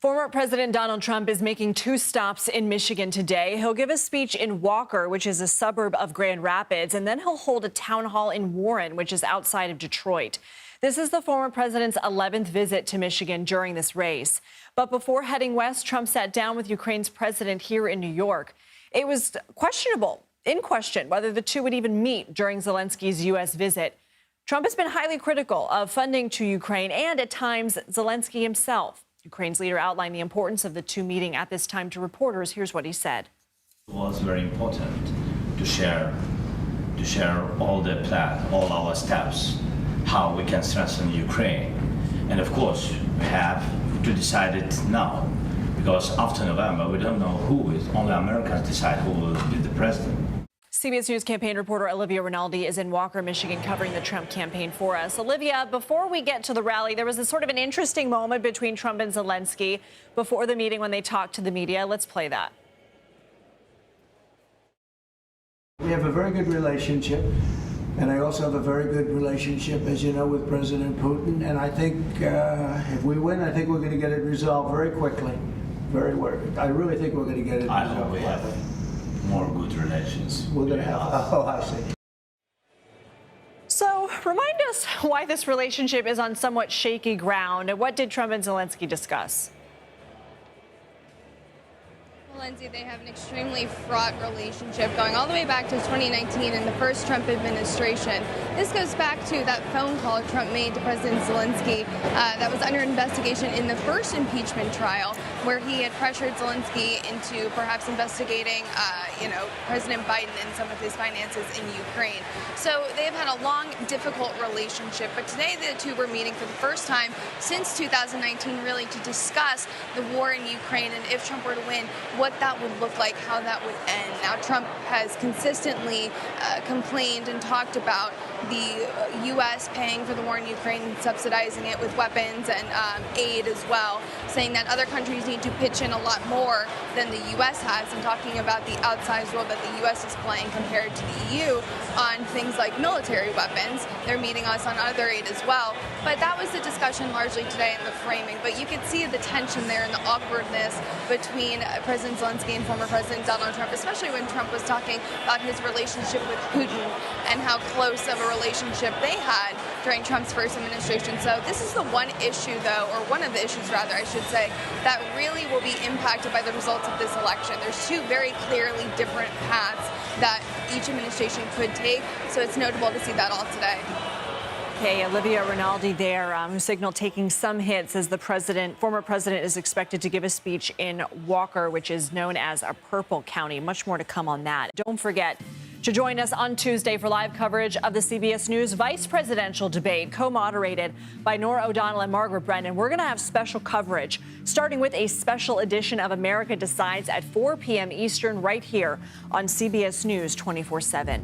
Former President Donald Trump is making 2 stops in Michigan today. He'll give a speech in Walker, which is a suburb of Grand Rapids, and then he'll hold a town hall in Warren, which is outside of Detroit. This is the former president's 11th visit to Michigan during this race. But before heading west, Trump sat down with Ukraine's president here in New York. It was in question whether the two would even meet during Zelensky's U.S. visit. Trump has been highly critical of funding to Ukraine and, at times, Zelenskyy himself. Ukraine's leader outlined the importance of the two meeting at this time to reporters. Here's what he said. It was very important to share all the plan, all our steps, how we can strengthen Ukraine. And of course, we have to decide it now, because after November, we don't know who is. Only Americans decide who will be the president. CBS News campaign reporter Olivia Rinaldi is in Walker, Michigan, covering the Trump campaign for us. Olivia, before we get to the rally, there was a sort of an interesting moment between Trump and Zelenskyy before the meeting when they talked to the media. Let's play that. We have a very good relationship, and I also have a very good relationship, as you know, with President Putin. And I think if we win, I think we're going to get it resolved very quickly. I really think we're going to get it resolved. I hope we have more good relations. We're going to have. Oh, I see. So remind us why this relationship is on somewhat shaky ground. What did Trump and Zelenskyy discuss? Lindsay, they have an extremely fraught relationship going all the way back to 2019 in the first Trump administration. This goes back to that phone call Trump made to President Zelenskyy that was under investigation in the first impeachment trial, where he had pressured Zelenskyy into perhaps investigating, President Biden and some of his finances in Ukraine. So they've had a long, difficult relationship. But today the two were meeting for the first time since 2019, really to discuss the war in Ukraine and if Trump were to win, what that would look like, how that would end. Now, Trump has consistently complained and talked about the U.S. paying for the war in Ukraine and subsidizing it with weapons and aid as well, saying that other countries need to pitch in a lot more than the U.S. has, and talking about the outsized role that the U.S. is playing compared to the EU on things like military weapons. They're meeting us on other aid as well. But that was the discussion largely today in the framing. But you could see the tension there and the awkwardness between President Zelenskyy and former President Donald Trump, especially when Trump was talking about his relationship with Putin and how close of a relationship they had during Trump's first administration. So this is the one issue, though, or one of the issues, rather, I should say, that really will be impacted by the results of this election. There's two very clearly different paths that each administration could take, so it's notable to see that all today. Okay, Olivia Rinaldi there, who signaled taking some hits as the former president is expected to give a speech in Walker, which is known as a purple county. Much more to come on that. Don't forget to join us on Tuesday for live coverage of the CBS News vice presidential debate, co-moderated by Norah O'Donnell and Margaret Brennan. We're going to have special coverage, starting with a special edition of America Decides at 4 p.m. Eastern right here on CBS News 24/7.